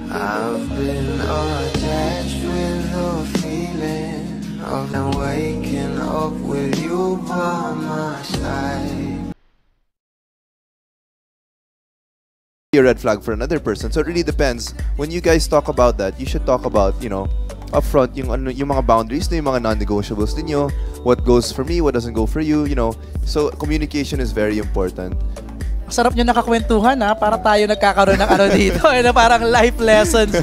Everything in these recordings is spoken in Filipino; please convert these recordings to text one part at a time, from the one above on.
I've been attached with the feeling of them waking up with you by my side. A red flag for another person. So it really depends. When you guys talk about that, you should talk about, you know, upfront yung mga boundaries, yung mga non-negotiables ninyo, what goes for me, what doesn't go for you, you know. So communication is very important. Sarap nyo nakakwentuhan ha, para tayo nagkakaroon ng ano dito, na parang life lessons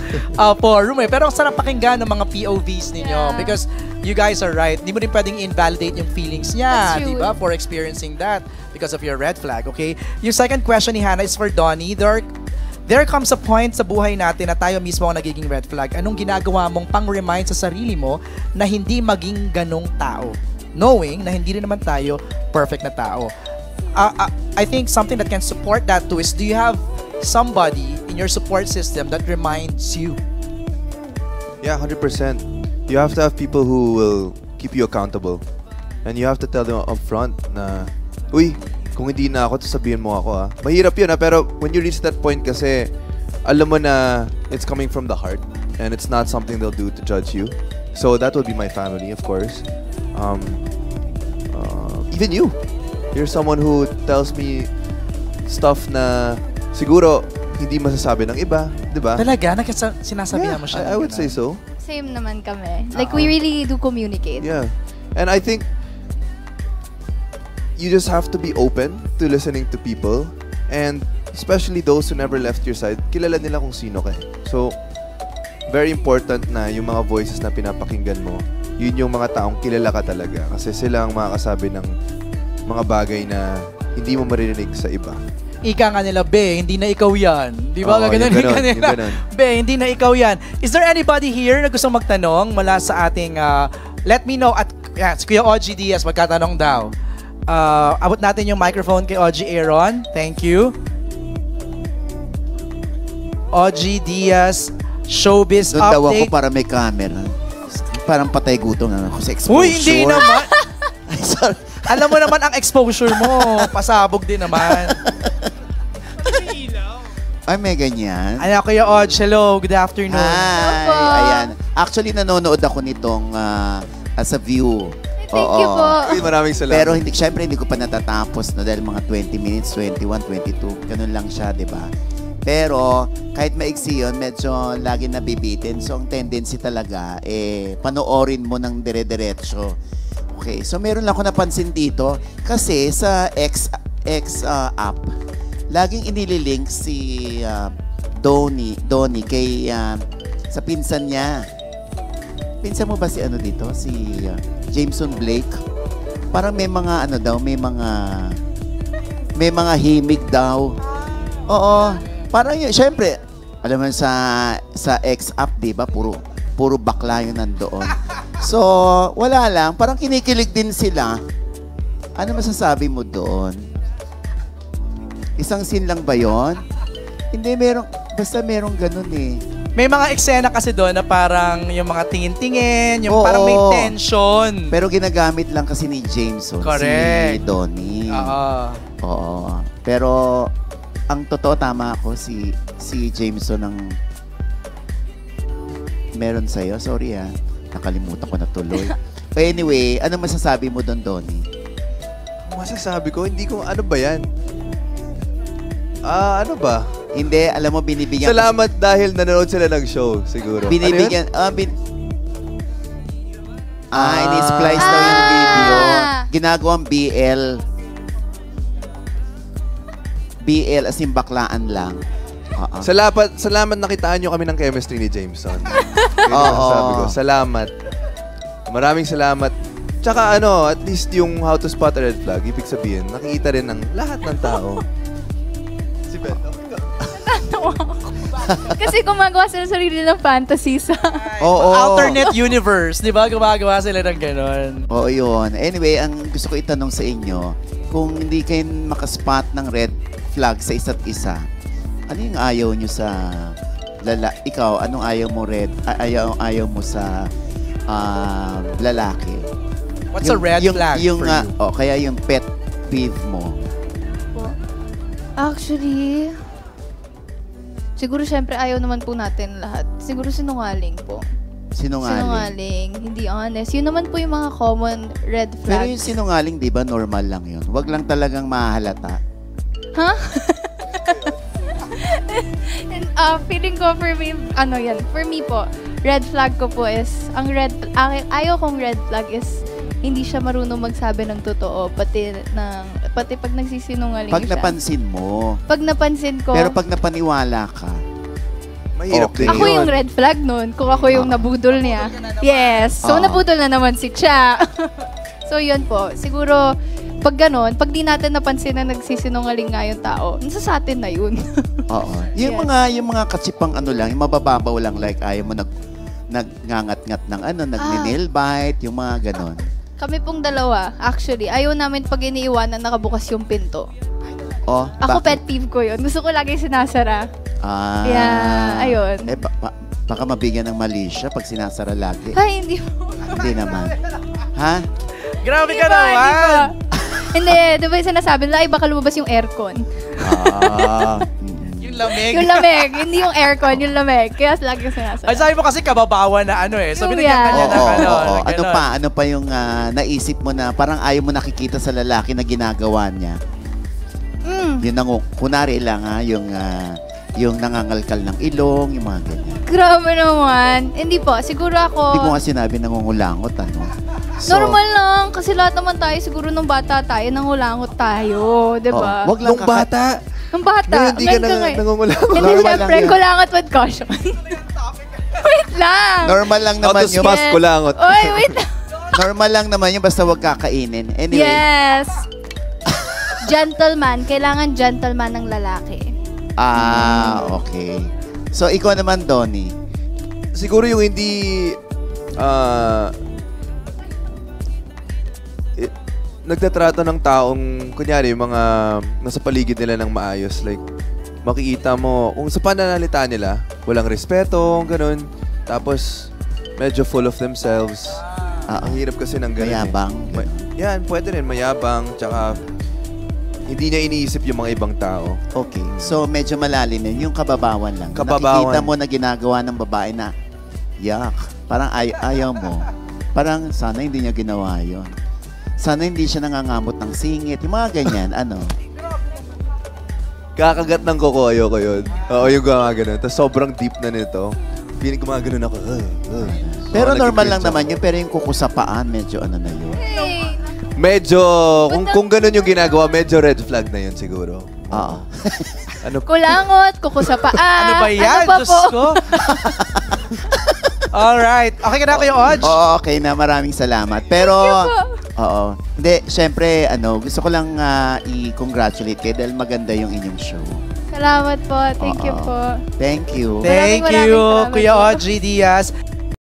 for room eh. Pero ang sarap pakinggan ng mga POVs ninyo because you guys are right. Hindi mo rin pwedeng invalidate yung feelings niya, di ba? For experiencing that because of your red flag, okay? Yung second question ni Hannah is for Donnie. There comes a point sa buhay natin na tayo mismo ang nagiging red flag. Anong ginagawa mong pang-remind sa sarili mo na hindi maging ganong tao? Knowing na hindi rin naman tayo perfect na tao. I think something that can support that too is, do you have somebody in your support system that reminds you? Yeah, 100%. You have to have people who will keep you accountable. And you have to tell them up front na, uy, kung hindi na ako, sabihin mo ako ah. Mahirap yun ah, pero when you reach that point kasi, alam mo na it's coming from the heart and it's not something they'll do to judge you. So that will be my family, of course. Even you. You're someone who tells me stuff na siguro hindi masasabi ng iba, di ba? Talaga? Sinasabihan mo siya? I would say so. Same naman kami. Like, we really do communicate. Yeah. And I think you just have to be open to listening to people, and especially those who never left your side, kilala nila kung sino ka. So, very important na yung mga voices na pinapakinggan mo, yun yung mga taong kilala ka talaga. Kasi sila ang makakasabi ng mga bagay na hindi mo maririnig sa iba. Ika nga nila, be, hindi na ikaw yan. Di ba? Ganun, Be, hindi na ikaw yan. Is there anybody here na gustong magtanong mula sa ating, let me know, at si Kuya OG Diaz, magkatanong daw. Abot natin yung microphone kay OG Aaron. Thank you. OG Diaz, Showbiz Doon Update. daw ako para may camera. Parang patay gutom na ako sa exposure. Uy, hindi naman. Ay, sorry. Alam mo naman ang exposure mo. Pasabog din naman. Ay, may ganyan. Ano, Kuya Og, hello. Good afternoon. Hi. Ayan. Actually, nanonood ako nitong as a view. Thank you po. Maraming salamat. Pero syempre hindi ko pa natatapos no, dahil mga 20 minutes, 21, 22. Ganun lang siya, di ba? Pero kahit maiksi yun, medyo lagi nabibitin. So ang tendency talaga, panoorin mo ng dire-diretso. Okay, so meron lang ako napansin dito kasi sa X app, laging inililink si Donnie kay sa pinsan niya. Pinsan mo ba si ano dito? Si Jameson Blake. Parang may mga ano daw, may mga himig daw. Oo, parang yun. Syempre, alam mo sa X app, 'di ba? Puro bakla yun nandoon. So, wala lang. Parang kinikilig din sila. Ano masasabi mo doon? Isang scene lang ba yon? Hindi, basta merong ganun eh. May mga eksena kasi doon na parang yung mga tingin-tingin, yung parang may tension. Pero ginagamit lang kasi ni Jameson. Correct. Si Donnie. Oo. Pero, ang totoo, tama ako, si Jameson ang meron sa'yo. Sorry ah. Nakalimutan ko na tuloy. But anyway, ano masasabi mo doon, Donnie? Masasabi ko, hindi ko, ano ba yan? Ano ba? Hindi, alam mo, binibigyan... Salamat dahil nanonood sila ng show, siguro. Binibigyan... ini-splice daw yung video. Ginagawang BL. BL as in baklaan lang. Salamat nakitaan nyo kami ng chemistry ni Jameson. Sabi ko, salamat. Maraming salamat. Tsaka at least yung how to spot a red flag, ibig sabihin, nakikita rin ng lahat ng tao. Si Beto. Kasi gumagawa sila sarili ng fantasy sa... Alternate universe, di ba? Gumagawa sila ng ganon. Oo, yun. Anyway, ang gusto ko itanong sa inyo, kung hindi kayo makaspot ng red flag sa isa't isa, ano yung ayaw nyo sa ikaw, anong ayaw mo ayaw mo sa lalaki? What's a red flag for you? Kaya yung pet peeve mo. Actually, Siguro syempre ayaw naman po natin lahat. Siguro sinungaling po. Sinungaling, hindi honest. Yun naman po yung mga common red Pero yung flags. sinungaling, di ba, normal lang yun. Wag lang talagang mahalata. Ha? And, feeling ko for me, for me po, red flag ko po is, ayaw kong red flag is, hindi siya marunong magsabi ng totoo, pati pag nagsisinungaling Pag siya. napansin mo. Pag napansin ko, Pero pag napaniwala ka, Mahirap Okay. din ako yun. yung red flag nun, kung ako yung nabudol niya. Yes, so Oo. nabudol na naman si Cha. So yun po, siguro, pag ganon, pag di natin napansin na nagsisinungaling nga yung tao, nasa sa atin na yun. oo. Yung Yes. mga katsipang lang, yung mabababaw lang, like ayaw mo nagngangat-ngat ng nagni-nail bite, yung mga ganon. Kami pong dalawa, actually, ayaw namin pag iniiwanan nakabukas yung pinto. Oh, Ako bakit? pet peeve ko yun. Gusto ko lagi sinasara. Ah. Yeah, ayun. Baka mabigyan ng mali siya pag sinasara lagi. Ay, hindi po. Hindi naman. Ha? Grabe Hindi ka po, hindi naman! po. Hindi, di ba yung sinasabi nila, ay baka lumabas yung aircon. Ah. Yung lamig. Yung lamig, hindi yung aircon, yung lamig. Kaya lagi ko sinasara. Ay, sabi mo kasi kababawan na So, Yung binigyan ka niya yan. ng Oo, ano. oo. ng ganon. Ano pa yung naisip mo na parang ayaw mo nakikita sa lalaki na ginagawa niya? Yun kunari lang yung nangangalkal ng ilong, yung mga ganyan. Grabe naman. Hindi po, siguro ako... Hindi ko nga sinabi nangungulangot, ano. So, Normal lang, kasi lahat naman tayo, siguro nung bata tayo, nangulangot tayo, di ba? wag lang Nung bata, Nung bata, ngayon di ka ngayon ka ngayon. nangungulangot. Hindi, Normal lang syempre, yun. kulangot with caution. Wait lang! normal lang naman Autos yung... pass kulangot. Oy, wait lang. Normal lang naman yung basta wag kakainin. Anyway, Yes! Gentleman, kailangan gentleman ng lalaki. okay. So, ikaw naman, Donnie. Siguro yung hindi nagtatrato ng taong, kunyari, yung mga nasa paligid nila ng maayos. Like, makikita mo, kung sa pananalita nila, walang respeto, ganun. Tapos, medyo full of themselves. Ang hirap kasi ng ganun. Mayabang. Yan, pwede rin. Mayabang, tsaka hindi niya iniisip yung mga ibang tao. Okay. So, medyo malalim yun. Yung kababawan lang. Kababawan. Nakikita mo na ginagawa ng babae na, yak, parang ayaw mo. Parang sana hindi niya ginawa yun. Sana hindi siya nangangamot ng singit. Yung mga ganyan, ano. Kakagat ng koko, ayoko yun. Oo, yung gumagano. Tapos sobrang deep na nito. Feeling ko mga ganun ako. Pero Oo, normal nagki-cringe lang ako. naman yun. Pero yung kukusapaan, medyo ano na yun. Hey! Medyo, kung ganun yung ginagawa, medyo red flag na yun siguro. Oo. Ano? Kulangot, kuko sa paa. Ano ba yan? Ano pa Diyos po? ko. Alright. Okay ka na kayo, Odge? Oo, okay na. Maraming salamat. Pero, oo. Hindi, syempre, gusto ko lang i-congratulate kayo dahil maganda yung inyong show. Salamat po. Thank you Oo. po. Thank you. Thank Maraming you, salamat Kuya po. Audrey Diaz.